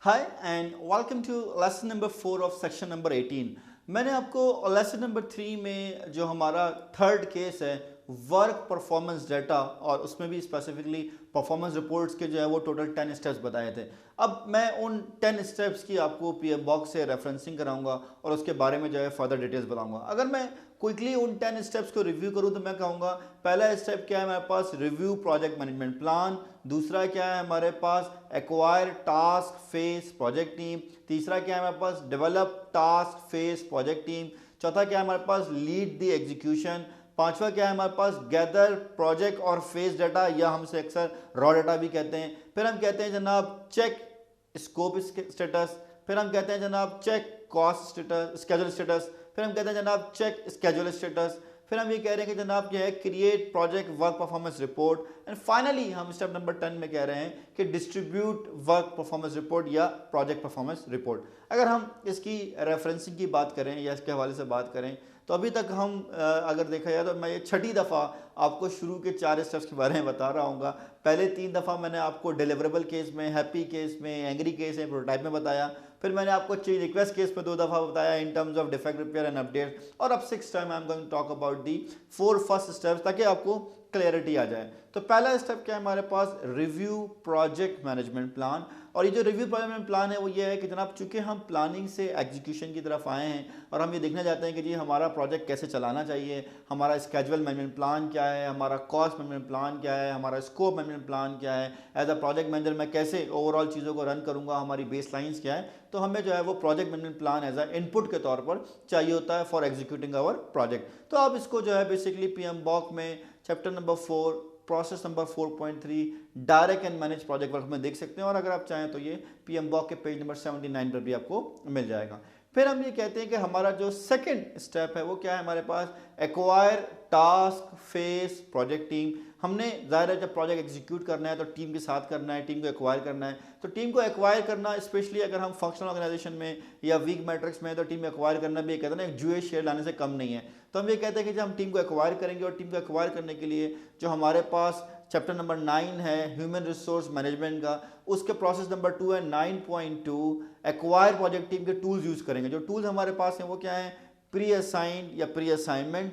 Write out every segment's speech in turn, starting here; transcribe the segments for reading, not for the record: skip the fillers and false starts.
Hi and welcome to lesson number 4 of section number 18। मैंने आपको lesson number 3 में जो हमारा थर्ड केस है वर्क परफॉर्मेंस डाटा और उसमें भी स्पेसिफिकली परफॉर्मेंस रिपोर्ट्स के जो है वो टोटल 10 स्टेप्स बताए थे। अब मैं उन 10 स्टेप्स की आपको पीएम बॉक्स से रेफरेंसिंग कराऊंगा और उसके बारे में जो है फर्दर डिटेल्स बताऊंगा। अगर मैं क्विकली उन 10 स्टेप्स को रिव्यू करूं तो मैं कहूंगा पहला स्टेप क्या है हमारे पास, रिव्यू प्रोजेक्ट मैनेजमेंट प्लान। दूसरा क्या है हमारे पास, acquire task face project team. तीसरा क्या है हमारे पास, develop task face project team. चौथा क्या है हमारे पास, लीड द एग्जीक्यूशन। पांचवा क्या है हमारे पास, गैदर प्रोजेक्ट और फेस डाटा, या हमसे अक्सर रॉ डाटा भी कहते हैं। फिर हम कहते हैं जनाब चेक स्कोप स्टेटस। फिर हम कहते हैं जनाब check cost status, schedule status. फिर हम कहते हैं जनाब चेक स्केड्यूल स्टेटस। फिर हम ये कह रहे हैं कि जनाब जो है create project work performance report. And finally हम स्टेप नंबर 10 में कह रहे हैं कि डिस्ट्रीब्यूट वर्क परफॉर्मेंस रिपोर्ट या प्रोजेक्ट परफॉर्मेंस रिपोर्ट। अगर हम इसकी रेफरेंसिंग की बात करें या इसके हवाले से बात करें तो अभी तक हम अगर देखा जाए तो मैं ये छठी दफ़ा आपको शुरू के 4 स्टेप्स के बारे में बता रहा हूँ। पहले 3 दफ़ा मैंने आपको डिलीवरेबल केस में, हैप्पी केस में, एंग्री केस में, प्रोटोटाइप में बताया। फिर मैंने आपको चेंज रिक्वेस्ट केस में 2 दफ़ा बताया in terms of defect repair and update. और अब 6 time I am going to talk about the 4 first steps ताकि आपको क्लैरिटी आ जाए। तो पहला स्टेप क्या है हमारे पास, रिव्यू प्रोजेक्ट मैनेजमेंट प्लान। और ये जो रिव्यू प्रोजेक्ट प्लान है वो ये है कि जनाब चूंकि हम प्लानिंग से एग्जीक्यूशन की तरफ आए हैं और हम ये देखना चाहते हैं कि जी हमारा प्रोजेक्ट कैसे चलाना चाहिए, हमारा स्केजुअल मैनेजमेंट प्लान क्या है, हमारा कॉस्ट मैनेजमेंट प्लान क्या है, हमारा स्कोप मैनेजमेंट प्लान क्या है, एज अ प्रोजेक्ट मैनेजर मैं कैसे ओवरऑल चीज़ों को रन करूँगा, हमारी बेस लाइन्स क्या है। तो हमें जो है वो project management plan as a input के तौर पर चाहिए होता है फॉर एग्जीक्यूटिंग आवर प्रोजेक्ट। तो आप इसको जो है बेसिकली पीएम बॉक में chapter number 4 process number 4.3 direct and manage project work में देख सकते हैं। और अगर आप चाहें तो ये पीएम बॉक के पेज नंबर 79 पर भी आपको मिल जाएगा। फिर हम ये कहते हैं कि हमारा जो सेकंड स्टेप है वो क्या है हमारे पास, acquire task face project team. हमने ज़ाहिर है जब प्रोजेक्ट एग्जीक्यूट करना है तो टीम के साथ करना है, टीम को एक्वायर करना है। तो टीम को एक्वायर करना, स्पेशली अगर हम फंक्शनल ऑर्गेनाइजेशन में या वीक मैट्रिक्स में, तो टीम एक्वायर करना भी कहते हैं ना एक जुए शेयर लाने से कम नहीं है। तो हम ये कहते हैं कि जब हम टीम को एक्वायर करेंगे और टीम को एक्वायर करने के लिए जो हमारे पास चैप्टर नंबर 9 है ह्यूमन रिसोर्स मैनेजमेंट का, उसके प्रोसेस नंबर 2 है 9.2 एक्वायर प्रोजेक्ट टीम के टूल्स यूज करेंगे। जो टूल्स हमारे पास हैं वो क्या है, प्री असाइन या pre assignment,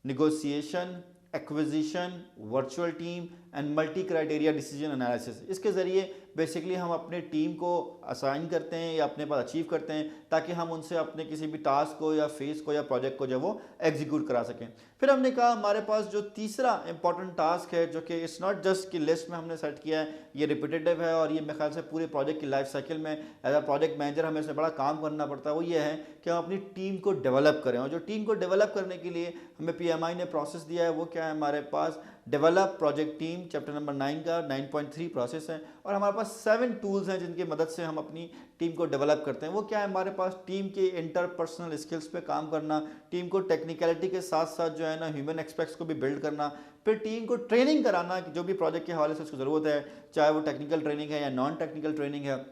negotiation, acquisition, virtual team and multi criteria decision analysis. इसके ज़रिए बेसिकली हम अपने टीम को असाइन करते हैं या अपने पास अचीव करते हैं ताकि हम उनसे अपने किसी भी टास्क को या फेस को या प्रोजेक्ट को जो वो एग्जीक्यूट करा सकें। फिर हमने कहा हमारे पास जो तीसरा इंपॉर्टेंट टास्क है जो कि इट्स नॉट जस्ट कि लिस्ट में हमने सेट किया है, ये रिपीटेटिव है और ये मेरे ख्याल से पूरे प्रोजेक्ट की लाइफ साइकिल में एज अ प्रोजेक्ट मैनेजर हमें इसमें बड़ा काम करना पड़ता है। वो ये है कि हम अपनी टीम को डेवलप करें। और जो टीम को डेवलप करने के लिए हमें पीएमआई ने प्रोसेस दिया है वो क्या है हमारे पास, develop project team chapter number 9 का 9.3 प्रोसेस है। और हमारे पास 7 टूल्स हैं जिनकी मदद से हम अपनी टीम को डेवलप करते हैं। वो क्या है हमारे पास, टीम के इंटरपर्सनल स्किल्स पे काम करना, टीम को टेक्निकलिटी के साथ साथ जो है ना ह्यूमन एक्सपेक्ट्स को भी बिल्ड करना, फिर टीम को ट्रेनिंग कराना जो भी प्रोजेक्ट के हवाले से उसको ज़रूरत है, चाहे वो टेक्निकल ट्रेनिंग है या नॉन टेक्निकल ट्रेनिंग है,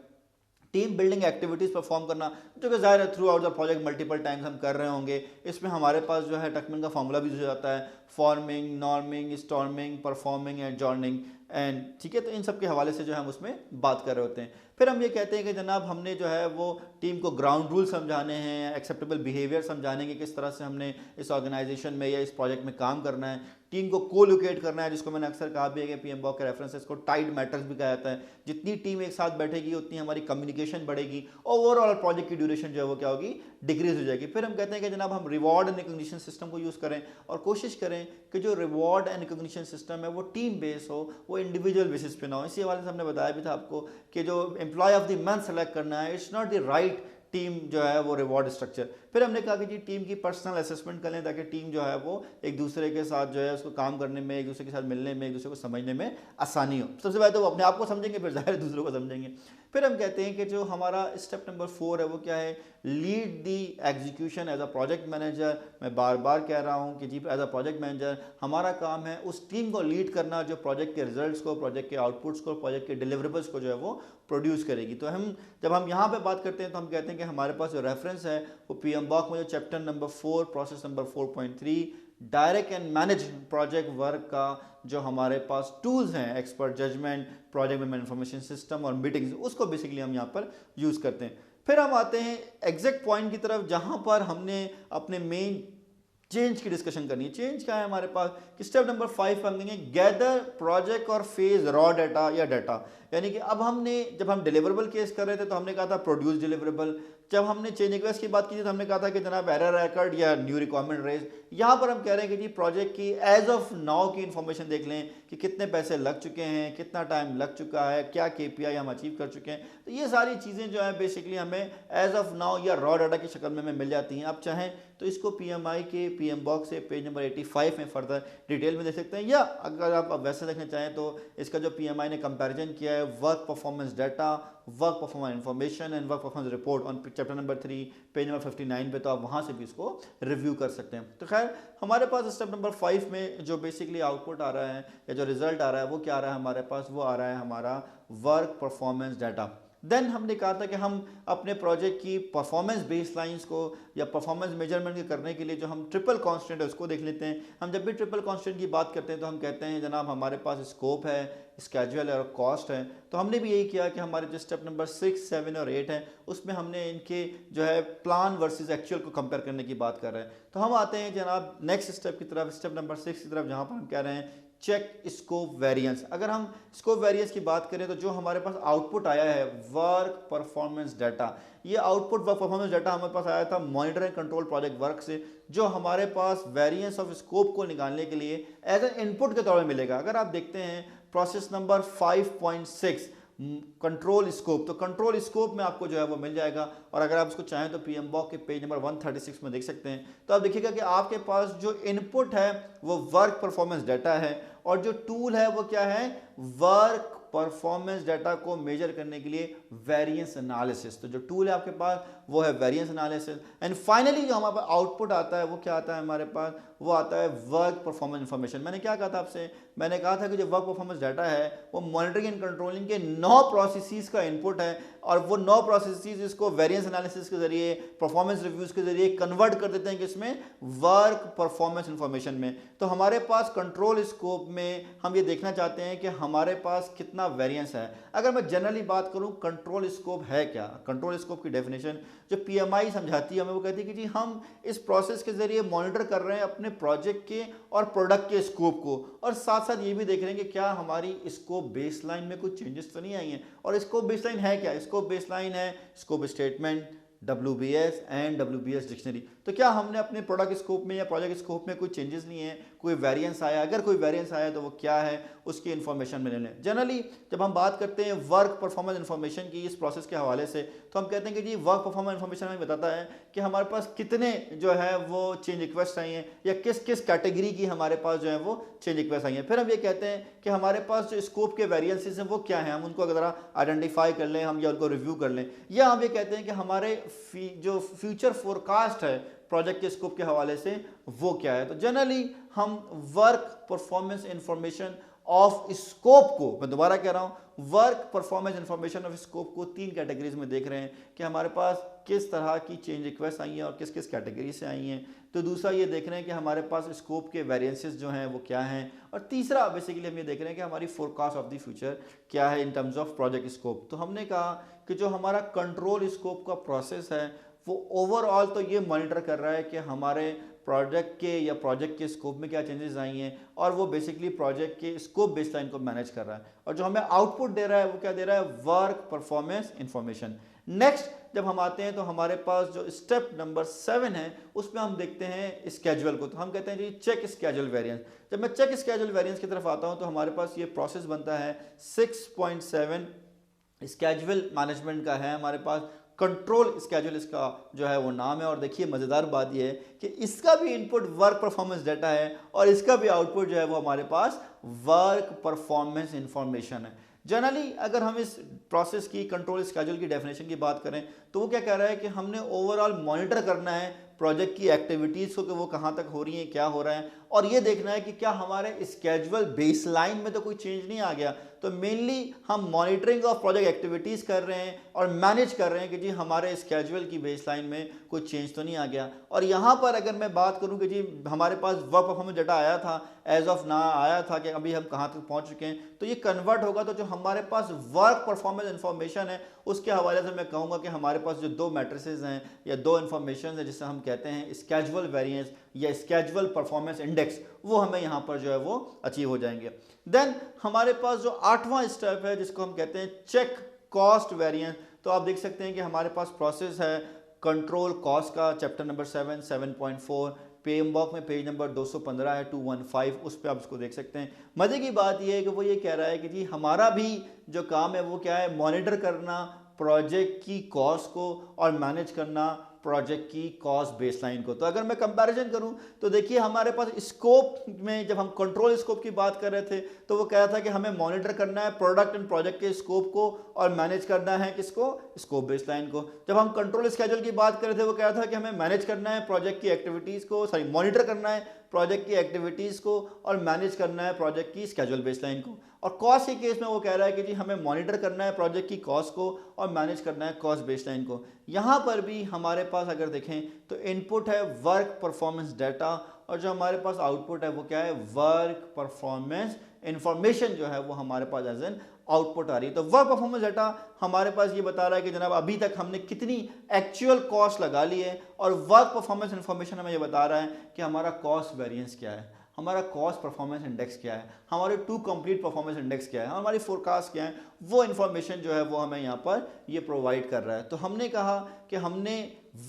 टीम बिल्डिंग एक्टिविटीज़ परफॉर्म करना जो कि ज़ाहिर है through out the project multiple times हम कर रहे होंगे। इसमें हमारे पास जो है टकमैन का फॉर्मूला भी यूज हो जाता है, forming, norming, storming, performing and adjourning and ठीक है। तो इन सब के हवाले से जो है हम उसमें बात कर रहे होते हैं। फिर हम ये कहते हैं कि जनाब हमने जो है वो टीम को ग्राउंड रूल समझाने हैं, एक्सेप्टेबल बिहेवियर समझाने कि किस तरह से हमने इस ऑर्गेनाइजेशन में या इस प्रोजेक्ट में काम करना है, टीम को कोलोकेट करना है जिसको मैंने अक्सर कहा भी है कि पीएम बॉक के रेफरेंसेस को टाइड मैटर्स भी कहा जाता है। जितनी टीम एक साथ बैठेगी उतनी हमारी कम्युनिकेशन बढ़ेगी, ओवरऑल प्रोजेक्ट की ड्यूरेशन जो है वो क्या होगी, डिक्रीज हो जाएगी। फिर हम कहते हैं कि जनाब हम रिवॉर्ड एंड रिकॉग्निशन सिस्टम को यूज़ करें और कोशिश करें कि जो रिवॉर्ड एंड रिकॉग्निशन सिस्टम है वो टीम बेस हो, वो इंडिविजुअल बेसिस पे ना हो। इसी हवाले से हमने बताया भी था आपको कि जो employ of the month select करना है, it's not the right team जो है वो रिवॉर्ड स्ट्रक्चर। फिर हमने कहा कि जी टीम की पर्सनल असेसमेंट कर लें ताकि टीम जो है वो एक दूसरे के साथ जो है उसको काम करने में, एक दूसरे के साथ मिलने में, एक दूसरे को समझने में आसानी हो। सबसे पहले तो वो अपने आप को समझेंगे, फिर जाहिर दूसरों को समझेंगे। फिर हम कहते हैं कि जो हमारा स्टेप नंबर 4 है वो क्या है, lead the execution as a project manager. मैं बार बार कह रहा हूँ कि जी एज अ प्रोजेक्ट मैनेजर हमारा काम है उस टीम को लीड करना जो प्रोजेक्ट के रिजल्ट्स को, प्रोजेक्ट के आउटपुट्स को, प्रोजेक्ट के डिलीवरेबल्स को जो है वो प्रोड्यूस करेगी। तो हम जब हम यहाँ पे बात करते हैं तो हम कहते हैं कि हमारे पास जो रेफरेंस है वो पीएम बॉक में जो chapter number 4 process number 4.3 direct and manage project work का जो हमारे पास टूल्स हैं, expert judgement, project management information system और मीटिंग्स, उसको बेसिकली हम यहाँ पर यूज़ करते हैं। फिर हम आते हैं एग्जैक्ट पॉइंट की तरफ जहाँ पर हमने अपने मेन चेंज की डिस्कशन करनी है। चेंज क्या है हमारे पास कि स्टेप नंबर 5 पर हम देंगे गैदर प्रोजेक्ट और फेज रॉ डाटा या डाटा, यानी कि अब हमने जब हम डिलीवरेबल केस कर रहे थे तो हमने कहा था प्रोड्यूस डिलीवरेबल, जब हमने चेंज रिक्वेस्ट की बात की थी तो हमने कहा था कि जनाब एरर रिकॉर्ड या न्यू रिक्वायरमेंट रेज। यहाँ पर हम कह रहे हैं कि जी प्रोजेक्ट की एज ऑफ नाउ की इंफॉर्मेशन देख लें कि कितने पैसे लग चुके हैं, कितना टाइम लग चुका है, क्या KPI हम अचीव कर चुके हैं। तो ये सारी चीज़ें जो है बेसिकली हमें एज ऑफ नाउ या रॉ डाटा की शक्ल में हमें मिल जाती हैं। आप चाहें तो इसको PMI के PM बॉक्स से पेज नंबर 85 में फर्दर डिटेल में देख सकते हैं, या अगर आप वैसे देखना चाहें तो इसका जो PMI ने कंपैरिजन किया है work performance data, work performance information and work performance report on chapter number 3 page number 59 पे, तो आप वहाँ से भी इसको रिव्यू कर सकते हैं। तो खैर हमारे पास स्टेप नंबर 5 में जो बेसिकली आउटपुट आ रहा है या जो रिजल्ट आ रहा है वो क्या आ रहा है हमारे पास, वो आ रहा है हमारा वर्क परफॉर्मेंस डाटा। देन हमने कहा था कि हम अपने प्रोजेक्ट की परफॉर्मेंस बेसलाइंस को या परफॉर्मेंस मेजरमेंट करने के लिए जो हम ट्रिपल कांस्टेंट है उसको देख लेते हैं। हम जब भी ट्रिपल कांस्टेंट की बात करते हैं तो हम कहते हैं जनाब हमारे पास स्कोप है, स्केड्यूल है और कॉस्ट है। तो हमने भी यही किया कि हमारे जो स्टेप नंबर 6, 7 और 8 है उसमें हमने इनके जो है प्लान वर्सेस एक्चुअल को कंपेयर करने की बात कर रहे हैं। तो हम आते हैं जनाब नेक्स्ट स्टेप की तरफ, स्टेप नंबर 6 की तरफ, जहाँ पर हम कह रहे हैं चेक स्कोप वेरिएंस। अगर हम स्कोप वेरिएंस की बात करें तो जो हमारे पास आउटपुट आया है वर्क परफॉर्मेंस डाटा, ये आउटपुट वर्क परफॉर्मेंस डाटा हमारे पास आया था monitor and control project work से, जो हमारे पास वेरिएंस ऑफ स्कोप को निकालने के लिए एज एन इनपुट के तौर में मिलेगा। अगर आप देखते हैं प्रोसेस नंबर 5.6 कंट्रोल स्कोप, तो कंट्रोल स्कोप में आपको जो है वो मिल जाएगा, और अगर आप उसको चाहें तो PM बॉक्स के पेज नंबर 136 में देख सकते हैं। तो आप देखिएगा कि आपके पास जो इनपुट है वो वर्क परफॉर्मेंस डाटा है, और जो टूल है वो क्या है, वर्क परफॉर्मेंस डाटा को मेजर करने के लिए वेरिएंस एनालिसिस। तो जो टूल है आपके पास वो है वेरिएंस एनालिसिस। एंड फाइनली जो हमारे पास आउटपुट आता है वो क्या आता है हमारे पास, वो आता है वर्क परफॉर्मेंस इंफॉर्मेशन। मैंने क्या कहा था आपसे, मैंने कहा था कि जो वर्क परफॉर्मेंस डाटा है वो मॉनिटरिंग एंड कंट्रोलिंग के 9 प्रोसेसेस का इनपुट है, और वो 9 प्रोसेसेस इसको वेरिएंस एनालिसिस के जरिए, परफॉर्मेंस रिव्यूज के जरिए कन्वर्ट कर देते हैं किसमें, वर्क परफॉर्मेंस इंफॉर्मेशन में। तो हमारे पास कंट्रोल स्कोप में हम ये देखना चाहते हैं कि हमारे पास कितना वेरिएंस है। अगर मैं जनरली बात करूं कंट्रोल स्कोप है क्या, कंट्रोल स्कोप की डेफिनेशन जो PMI समझाती है हमें, वो कहती है कि जी हम इस प्रोसेस के जरिए मॉनिटर कर रहे हैं अपने प्रोजेक्ट के और प्रोडक्ट के स्कोप को, और साथ साथ ये भी देख रहे हैं कि क्या हमारी स्कोप बेसलाइन में कुछ चेंजेस तो नहीं आई हैं। और स्कोप बेसलाइन है क्या, स्कोप बेसलाइन है scope statement, WBS and WBS dictionary. तो क्या हमने अपने प्रोडक्ट स्कोप में या प्रोजेक्ट स्कोप में कोई चेंजेस नहीं है, कोई वेरिएंस आया, अगर कोई वेरिएंस आया तो वो क्या है, उसकी इन्फॉर्मेशन में ले लें। जनरली जब हम बात करते हैं वर्क परफॉर्मेंस इन्फॉर्मेशन की इस प्रोसेस के हवाले से, तो हम कहते हैं कि जी वर्क परफॉर्मेंस इन्फॉर्मेशन हमें बताता है कि हमारे पास कितने जो है वो चेंज रिक्वेस्ट आई हैं, या किस किस कैटेगरी की हमारे पास जो है वो चेंज रिक्वेस्ट आई हैं। फिर हम ये कहते हैं कि हमारे पास जो स्कोप के वेरिएंसेस हैं वो क्या हैं, हम उनको अगर आइडेंटिफाई कर लें हम, या उनको रिव्यू कर लें, या हम ये कहते हैं कि हमारे जो फ्यूचर फोरकास्ट है प्रोजेक्ट के स्कोप के हवाले से वो क्या है। तो जनरली हम work performance information of scope को, मैं दोबारा कह रहा हूं, work performance information of scope को 3 कैटेगरीज में देख रहे हैं कि हमारे पास किस तरह की चेंज रिक्वेस्ट आई हैं और किस किस कैटेगरी से आई हैं। तो दूसरा ये देख रहे हैं कि हमारे पास स्कोप के वेरिएंसेस जो हैं वो क्या हैं, और तीसरा बेसिकली हम ये देख रहे हैं कि हमारी फोरकास्ट ऑफ द फ्यूचर क्या है इन टर्म्स ऑफ प्रोजेक्ट स्कोप। तो हमने कहा कि जो हमारा कंट्रोल स्कोप का प्रोसेस है वो ओवरऑल तो ये मॉनिटर कर रहा है कि हमारे प्रोजेक्ट के या प्रोजेक्ट के स्कोप में क्या चेंजेस आई हैं, और वो बेसिकली प्रोजेक्ट के स्कोप बेसलाइन को मैनेज कर रहा है, और जो हमें आउटपुट दे रहा है वो क्या दे रहा है, वर्क परफॉर्मेंस इंफॉर्मेशन। नेक्स्ट जब हम आते हैं तो हमारे पास जो स्टेप नंबर 7 है उसमें हम देखते हैं स्केड्यूल को। तो हम कहते हैं जी चेक स्केड्यूल वेरिएंस। जब मैं चेक स्केड्यूल वेरिएंस की तरफ आता हूं तो हमारे पास ये प्रोसेस बनता है 6.7 स्केड्यूल मैनेजमेंट का है हमारे पास, कंट्रोल स्केड्यूल इसका जो है वो नाम है। और देखिए मज़ेदार बात ये है कि इसका भी इनपुट वर्क परफॉर्मेंस डाटा है और इसका भी आउटपुट जो है वो हमारे पास वर्क परफॉर्मेंस इंफॉर्मेशन है। जनरली अगर हम इस प्रोसेस की कंट्रोल स्केड्यूल की डेफिनेशन की बात करें तो वो क्या कह रहा है कि हमने ओवरऑल मॉनिटर करना है प्रोजेक्ट की एक्टिविटीज़ को कि वो कहाँ तक हो रही हैं, क्या हो रहा है, और ये देखना है कि क्या हमारे स्केजुअल बेसलाइन में तो कोई चेंज नहीं आ गया। तो मेनली हम मॉनिटरिंग ऑफ प्रोजेक्ट एक्टिविटीज़ कर रहे हैं और मैनेज कर रहे हैं कि जी हमारे स्केजुअल की बेसलाइन में कोई चेंज तो नहीं आ गया। और यहाँ पर अगर मैं बात करूँ कि जी हमारे पास वर्क परफॉर्मेंस डाटा आया था, एज ऑफ ना आया था कि अभी हम कहाँ तक पहुँच चुके हैं, तो ये कन्वर्ट होगा। तो जो हमारे पास वर्क परफॉर्मेंस इंफॉर्मेशन है उसके हवाले से मैं कहूँगा कि हमारे पास जो दो मैट्रिसेस हैं या दो इंफॉर्मेशन है जिसे हम कहते हैं स्केजुअल वेरिएंस या स्केजुअल परफॉर्मेंस इंडेक्स, वो हमें यहाँ पर जो है वो अचीव हो जाएंगे। देन हमारे पास जो 8वां स्टेप है जिसको हम कहते हैं चेक कॉस्ट वेरिएंस। तो आप देख सकते हैं कि हमारे पास प्रोसेस है कंट्रोल कॉस्ट का, चैप्टर नंबर 7.4, PMBOK में पेज नंबर 215 है 215, उस पर आप इसको देख सकते हैं। मजे की बात यह है कि वो ये कह रहा है कि जी हमारा भी जो काम है वो क्या है, मॉनिटर करना प्रोजेक्ट की कॉस्ट को और मैनेज करना प्रोजेक्ट की कॉस्ट बेसलाइन को। तो अगर मैं कंपैरिजन करूं तो देखिए हमारे पास स्कोप में जब हम कंट्रोल स्कोप की बात कर रहे थे तो वो कह रहा था कि हमें मॉनिटर करना है प्रोडक्ट एंड प्रोजेक्ट के स्कोप को और मैनेज करना है किसको, स्कोप बेसलाइन को। जब हम कंट्रोल स्केड्यूल की बात कर रहे थे वो कह रहा था कि हमें मैनेज करना है प्रोजेक्ट की एक्टिविटीज़ को, सॉरी मॉनिटर करना है प्रोजेक्ट की एक्टिविटीज़ को और मैनेज करना है प्रोजेक्ट की स्केड्यूल बेसलाइन को। और कॉस्ट के केस में वो कह रहा है कि जी हमें मॉनिटर करना है प्रोजेक्ट की कॉस्ट को और मैनेज करना है कॉस्ट बेसलाइन को। यहाँ पर भी हमारे पास अगर देखें तो इनपुट है वर्क परफॉर्मेंस डाटा और जो हमारे पास आउटपुट है वो क्या है, वर्क परफॉर्मेंस इंफॉर्मेशन जो है वो हमारे पास एज एन आउटपुट आ रही है। तो वर्क परफॉर्मेंस डाटा हमारे पास ये बता रहा है कि जनाब अभी तक हमने कितनी एक्चुअल कॉस्ट लगा ली है, और वर्क परफॉर्मेंस इंफॉर्मेशन हमें ये बता रहा है कि हमारा कॉस्ट वेरिएंस क्या है, हमारा कॉस्ट परफॉर्मेंस इंडेक्स क्या है, हमारे टू कंप्लीट परफॉर्मेंस इंडेक्स क्या है, हमारी फोरकास्ट क्या है, वो इन्फॉर्मेशन जो है वो हमें यहाँ पर ये प्रोवाइड कर रहा है। तो हमने कहा कि हमने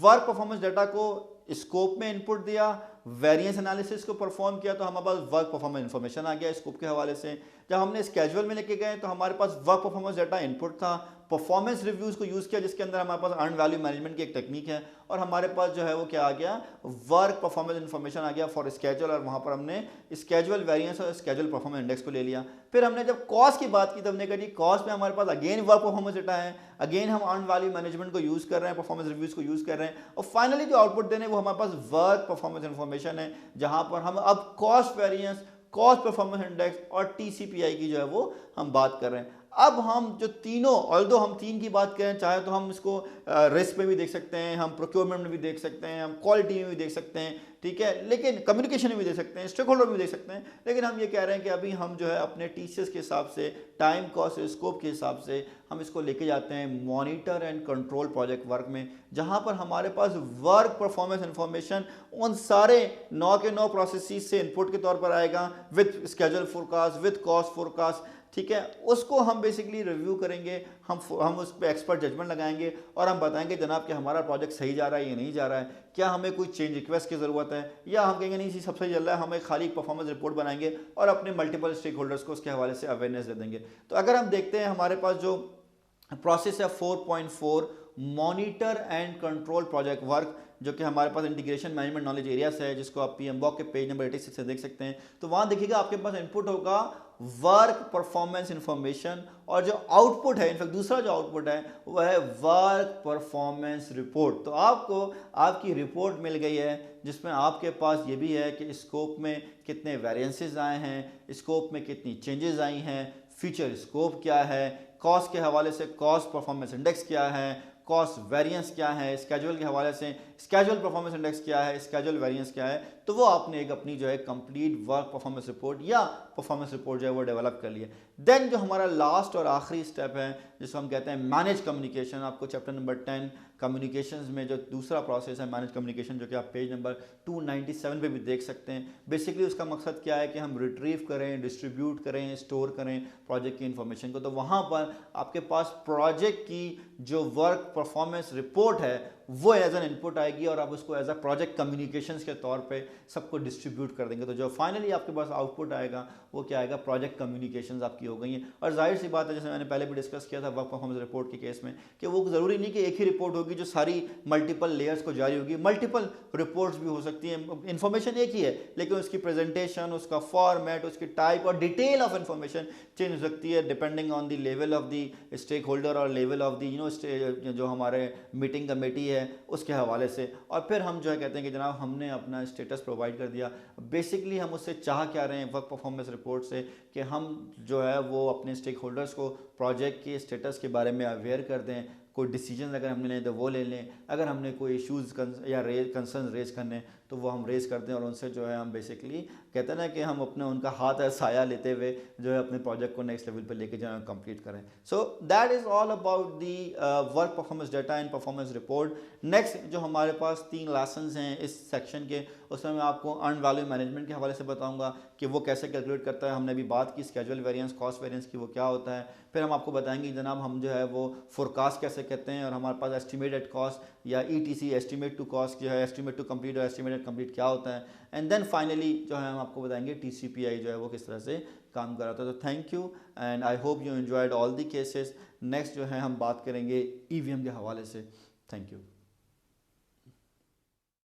वर्क परफॉर्मेंस डाटा को स्कोप में इनपुट दिया, वेरिएंस एनालिसिस को परफॉर्म किया तो हमारे पास वर्क परफॉर्मेंस इन्फॉर्मेशन आ गया स्कोप के हवाले से। जब हमने स्केड्यूल में लेके गए तो हमारे पास वर्क परफॉर्मेंस डाटा इनपुट था, परफॉर्मेंस रिव्यूज़ को यूज़ किया जिसके अंदर हमारे पास अर्न वैल्यू मैनेजमेंट की एक टेक्निक है, और हमारे पास जो है वो क्या आ गया, वर्क परफॉर्मेंस इन्फॉर्मेशन आ गया फॉर स्केड्यूल, और वहाँ पर हमने स्केड्यूल वेरिएंस और स्केड्यूल परफॉर्मेंस इंडेक्स को ले लिया। फिर हमने जब कॉस्ट की बात की तब हमने कहा जी कॉस्ट में हमारे पास अगेन वर्क परफॉर्मेंस डाटा है, अगेन हम अर्न वैल्यू मैनेजमेंट को यूज़ कर रहे हैं, परफॉर्मेंस रिव्यूज़ को यूज़ कर रहे हैं, और फाइनली जो आउटपुट देने वो हमारे पास वर्क परफॉर्मेंस इन्फॉर्मेशन है, जहाँ पर हम अब cost variance, cost performance index और TCPI की जो है वो हम बात कर रहे हैं। अब हम जो तीनों, ऑल्दो हम तीन की बात करें चाहे तो हम इसको रिस्क में भी देख सकते हैं, हम प्रोक्योरमेंट में भी देख सकते हैं, हम क्वालिटी में भी देख सकते हैं, ठीक है, लेकिन कम्युनिकेशन में भी देख सकते हैं, स्टेक होल्डर में भी देख सकते हैं, लेकिन हम ये कह रहे हैं कि अभी हम जो है अपने TCS के हिसाब से, टाइम कॉस्ट स्कोप के हिसाब से हम इसको लेके जाते हैं monitor and control project work में, जहां पर हमारे पास वर्क परफॉर्मेंस इंफॉर्मेशन उन सारे 9 के 9 प्रोसेसेस से इनपुट के तौर पर आएगा with schedule forecast, with cost forecast, ठीक है। उसको हम बेसिकली रिव्यू करेंगे, हम उस पर एक्सपर्ट जजमेंट लगाएंगे और हम बताएंगे जनाब कि हमारा प्रोजेक्ट सही जा रहा है या नहीं जा रहा है, क्या हमें कोई चेंज रिक्वेस्ट की ज़रूरत है, या हम कहेंगे नहीं जी सब सही चल रहा है, हमें खाली परफॉर्मेंस रिपोर्ट बनाएंगे और अपने मल्टीपल स्टेक होल्डर्स को उसके हवाले से अवेयरनेस दे देंगे। तो अगर हम देखते हैं हमारे पास जो प्रोसेस है 4.4 monitor and control project work, जो कि हमारे पास इंटीग्रेशन मैनेजमेंट नॉलेज एरियाज है, जिसको आप PMBOK के पेज नंबर 86 से देख सकते हैं। तो वहाँ देखिएगा आपके पास इनपुट होगा वर्क परफॉर्मेंस इंफॉर्मेशन, और जो आउटपुट है, इनफैक्ट दूसरा जो आउटपुट है वह है वर्क परफॉर्मेंस रिपोर्ट। तो आपको आपकी रिपोर्ट मिल गई है जिसमें आपके पास ये भी है कि स्कोप में कितने वेरिएंसेस आए हैं, स्कोप में कितनी चेंजेस आई हैं, फ्यूचर स्कोप क्या है, कॉस्ट के हवाले से कॉस्ट परफॉर्मेंस इंडेक्स क्या है, कॉस्ट वेरिएंस क्या है, स्केड्यूल के हवाले से स्केड्यूल परफॉर्मेंस इंडेक्स क्या है, स्केड्यूल वेरिएंस क्या है। तो वो आपने एक अपनी जो है कंप्लीट वर्क परफॉर्मेंस रिपोर्ट या परफॉर्मेंस रिपोर्ट जो है वो डेवलप कर लिया। देन जो हमारा लास्ट और आखिरी स्टेप है जिसको हम कहते हैं मैनेज कम्युनिकेशन, आपको चैप्टर नंबर 10 कम्युनिकेशंस में जो दूसरा प्रोसेस है मैनेज कम्युनिकेशन, जो कि आप पेज नंबर 297 पे भी देख सकते हैं। बेसिकली उसका मकसद क्या है कि हम रिट्रीव करें, डिस्ट्रीब्यूट करें, स्टोर करें प्रोजेक्ट की इन्फॉर्मेशन को। तो वहाँ पर आपके पास प्रोजेक्ट की जो वर्क परफॉर्मेंस रिपोर्ट है वो एज एन इनपुट आएगी और आप उसको एज अ प्रोजेक्ट कम्युनिकेशंस के तौर पे सबको डिस्ट्रीब्यूट कर देंगे। तो जो फाइनली आपके पास आउटपुट आएगा वो क्या आएगा, प्रोजेक्ट कम्युनिकेशंस आपकी हो गई हैं। और जाहिर सी बात है, जैसे मैंने पहले भी डिस्कस किया था वर्क परफॉर्मेंस रिपोर्ट के केस में, कि वो ज़रूरी नहीं कि एक ही रिपोर्ट होगी जो सारी मल्टीपल लेयर्स को जारी होगी, मल्टीपल रिपोर्ट्स भी हो सकती हैं। इन्फॉर्मेशन एक ही है लेकिन उसकी प्रेजेंटेशन, उसका फॉर्मेट, उसकी टाइप और डिटेल ऑफ इन्फॉर्मेशन चेंज हो सकती है depending on the level of the stakeholder और लेवल ऑफ द जो हमारे मीटिंग कमेटी है है उसके हवाले से, और फिर हम जो है कहते हैं कि जनाब हमने अपना स्टेटस प्रोवाइड कर दिया। बेसिकली हम उससे चाह क्या रहे हैं वर्क परफॉर्मेंस रिपोर्ट से, कि हम जो है वो अपने स्टेक होल्डर्स को प्रोजेक्ट के स्टेटस के बारे में अवेयर कर दें, कोई डिसीजन अगर हमने लें तो वो ले लें, अगर हमने कोई इश्यूज़ या कंसर्न रेज करने तो वो हम रेज करते हैं, और उनसे जो है हम बेसिकली कहते हैं ना कि हम अपने उनका हाथ है साया लेते हुए जो है अपने प्रोजेक्ट को नेक्स्ट लेवल पे लेके जाना, कंप्लीट करें। So that is all about the work performance data and performance report. Next जो हमारे पास 3 लेसन्स हैं इस सेक्शन के, उसमें मैं आपको अर्न वैल्यू मैनेजमेंट के हवाले से बताऊंगा कि वो कैसे कैलकुलेट करता है। हमने अभी बात की स्केजुअल वेरिएंस, कॉस्ट वेरिएंस की, वो क्या होता है। फिर हम आपको बताएंगे जनाब हम जो है वो फोरकास्ट कैसे कहते हैं, और हमारे पास एस्टिमेटेड कॉस्ट या ETC एस्टिमेट टू कॉस्ट जो है, एस्टिमेट टू कंप्लीट और एस्टिमेटेड कंप्लीट क्या होता है। एंड देन फाइनली जो है हम आपको बताएंगे TCPI जो है वो किस तरह से काम कर रहा था। तो thank you and I hope you enjoyed all the cases. Next जो है हम बात करेंगे EVM के हवाले से। Thank you.